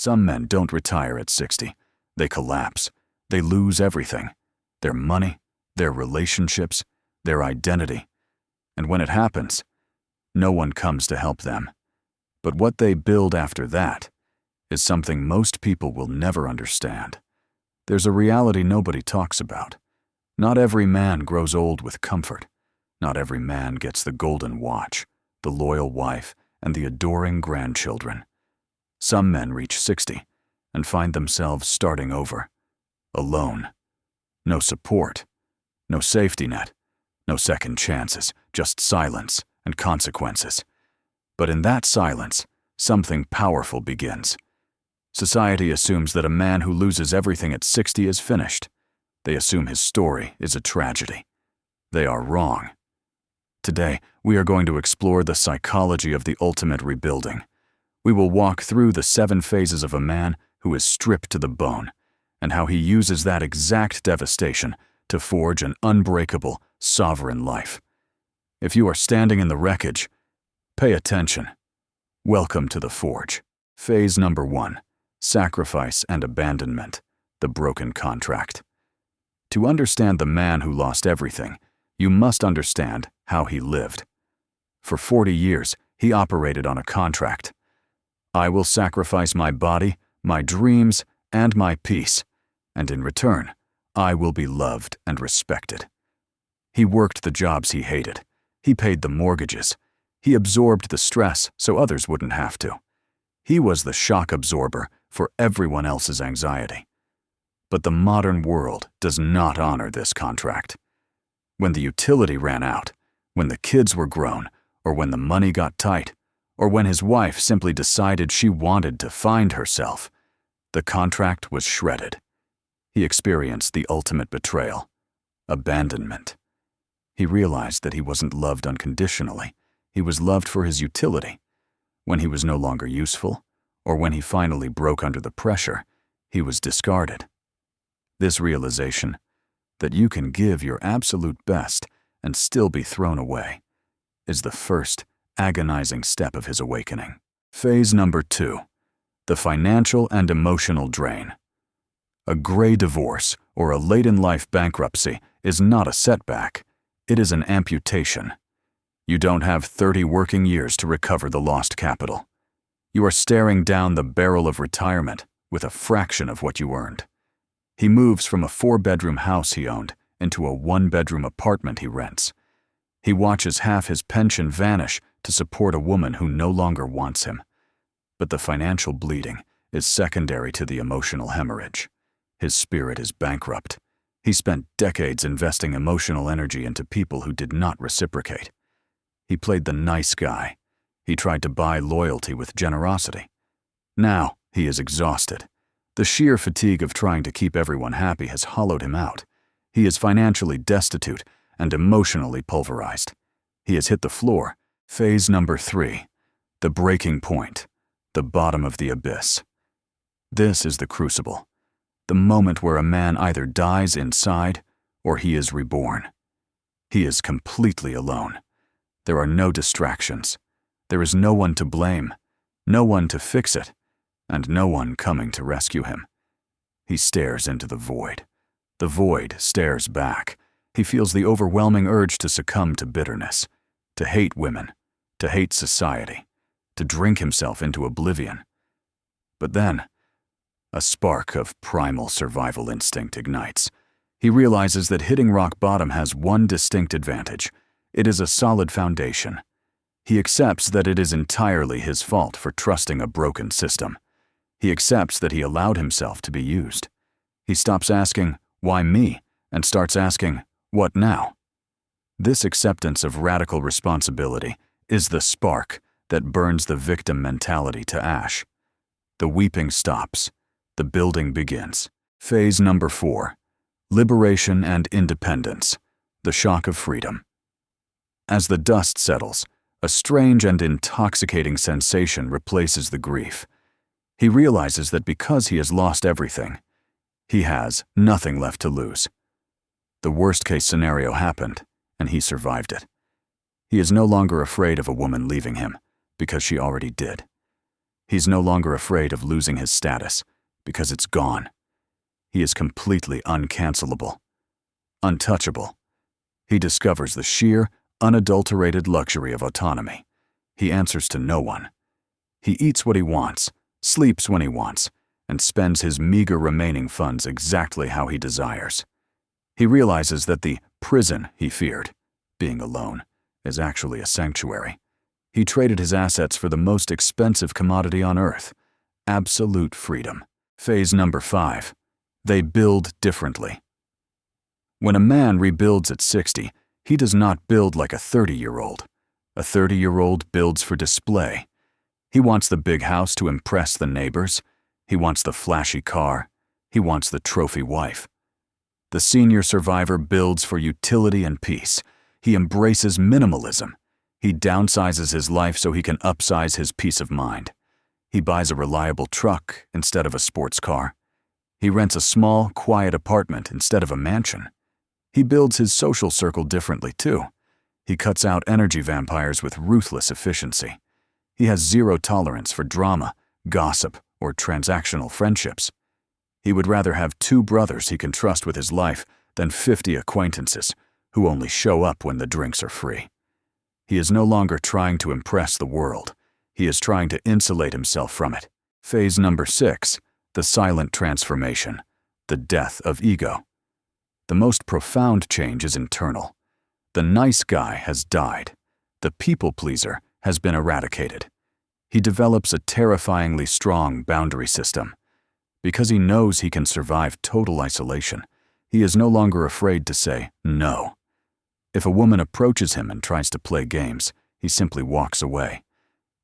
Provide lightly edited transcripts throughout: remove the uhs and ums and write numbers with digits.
Some men don't retire at 60. They collapse. They lose everything. Their money, their relationships, their identity. And when it happens, no one comes to help them. But what they build after that is something most people will never understand. There's a reality nobody talks about. Not every man grows old with comfort. Not every man gets the golden watch, the loyal wife, and the adoring grandchildren. Some men reach 60 and find themselves starting over, alone. No support, no safety net, no second chances, just silence and consequences. But in that silence, something powerful begins. Society assumes that a man who loses everything at 60 is finished. They assume his story is a tragedy. They are wrong. Today, we are going to explore the psychology of the ultimate rebuilding. We will walk through the 7 phases of a man who is stripped to the bone, and how he uses that exact devastation to forge an unbreakable, sovereign life. If you are standing in the wreckage, pay attention. Welcome to the forge. Phase number 1, sacrifice and abandonment, the broken contract. To understand the man who lost everything, you must understand how he lived. For 40 years, he operated on a contract. I will sacrifice my body, my dreams, and my peace, and in return, I will be loved and respected. He worked the jobs he hated. He paid the mortgages. He absorbed the stress so others wouldn't have to. He was the shock absorber for everyone else's anxiety. But the modern world does not honor this contract. When the utility ran out, when the kids were grown, or when the money got tight, or when his wife simply decided she wanted to find herself, the contract was shredded. He experienced the ultimate betrayal, abandonment. He realized that he wasn't loved unconditionally. He was loved for his utility. When he was no longer useful, or when he finally broke under the pressure, he was discarded. This realization, that you can give your absolute best and still be thrown away, is the first agonizing step of his awakening. Phase number 2, the financial and emotional drain. A gray divorce or a late-in-life bankruptcy is not a setback, it is an amputation. You don't have 30 working years to recover the lost capital. You are staring down the barrel of retirement with a fraction of what you earned. He moves from a 4-bedroom house he owned into a 1-bedroom apartment he rents. He watches half his pension vanish to support a woman who no longer wants him. But the financial bleeding is secondary to the emotional hemorrhage. His spirit is bankrupt. He spent decades investing emotional energy into people who did not reciprocate. He played the nice guy. He tried to buy loyalty with generosity. Now he is exhausted. The sheer fatigue of trying to keep everyone happy has hollowed him out. He is financially destitute and emotionally pulverized. He has hit the floor. Phase number 3, the breaking point, the bottom of the abyss. This is the crucible, the moment where a man either dies inside or he is reborn. He is completely alone. There are no distractions. There is no one to blame, no one to fix it, and no one coming to rescue him. He stares into the void. The void stares back. He feels the overwhelming urge to succumb to bitterness, to hate women, to hate society, to drink himself into oblivion. But then, a spark of primal survival instinct ignites. He realizes that hitting rock bottom has one distinct advantage. It is a solid foundation. He accepts that it is entirely his fault for trusting a broken system. He accepts that he allowed himself to be used. He stops asking, "Why me?" and starts asking, "What now?" This acceptance of radical responsibility is the spark that burns the victim mentality to ash. The weeping stops. The building begins. Phase number 4, liberation and independence, the shock of freedom. As the dust settles, a strange and intoxicating sensation replaces the grief. He realizes that because he has lost everything, he has nothing left to lose. The worst-case scenario happened, and he survived it. He is no longer afraid of a woman leaving him, because she already did. He's no longer afraid of losing his status, because it's gone. He is completely uncancelable, untouchable. He discovers the sheer, unadulterated luxury of autonomy. He answers to no one. He eats what he wants, sleeps when he wants, and spends his meager remaining funds exactly how he desires. He realizes that the prison he feared, being alone, is actually a sanctuary. He traded his assets for the most expensive commodity on earth, absolute freedom. Phase number 5. They build differently. When a man rebuilds at 60, he does not build like a 30-year-old. A 30-year-old builds for display. He wants the big house to impress the neighbors. He wants the flashy car. He wants the trophy wife. The senior survivor builds for utility and peace. He embraces minimalism. He downsizes his life so he can upsize his peace of mind. He buys a reliable truck instead of a sports car. He rents a small, quiet apartment instead of a mansion. He builds his social circle differently, too. He cuts out energy vampires with ruthless efficiency. He has zero tolerance for drama, gossip, or transactional friendships. He would rather have 2 brothers he can trust with his life than 50 acquaintances who only show up when the drinks are free. He is no longer trying to impress the world. He is trying to insulate himself from it. Phase number 6, the silent transformation, the death of ego. The most profound change is internal. The nice guy has died. The people pleaser has been eradicated. He develops a terrifyingly strong boundary system. Because he knows he can survive total isolation, he is no longer afraid to say no. If a woman approaches him and tries to play games, he simply walks away.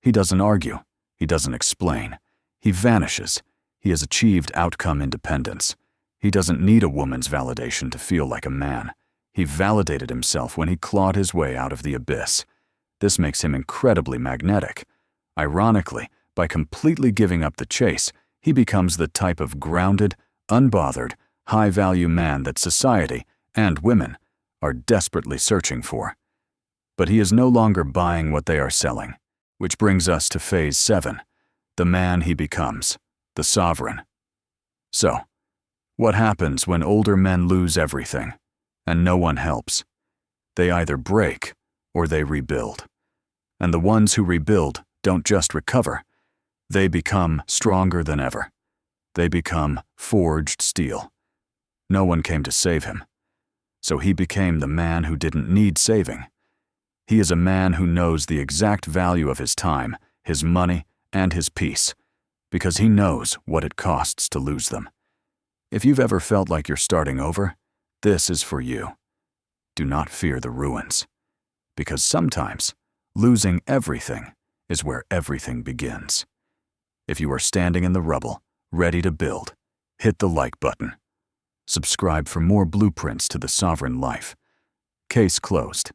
He doesn't argue. He doesn't explain. He vanishes. He has achieved outcome independence. He doesn't need a woman's validation to feel like a man. He validated himself when he clawed his way out of the abyss. This makes him incredibly magnetic. Ironically, by completely giving up the chase, he becomes the type of grounded, unbothered, high-value man that society, and women, are desperately searching for. But he is no longer buying what they are selling. Which brings us to phase 7, the man he becomes, the sovereign. So, what happens when older men lose everything, and no one helps? They either break, or they rebuild. And the ones who rebuild don't just recover. They become stronger than ever. They become forged steel. No one came to save him. So he became the man who didn't need saving. He is a man who knows the exact value of his time, his money, and his peace, because he knows what it costs to lose them. If you've ever felt like you're starting over, this is for you. Do not fear the ruins, because sometimes losing everything is where everything begins. If you are standing in the rubble, ready to build, hit the like button. Subscribe for more blueprints to the sovereign life. Case closed.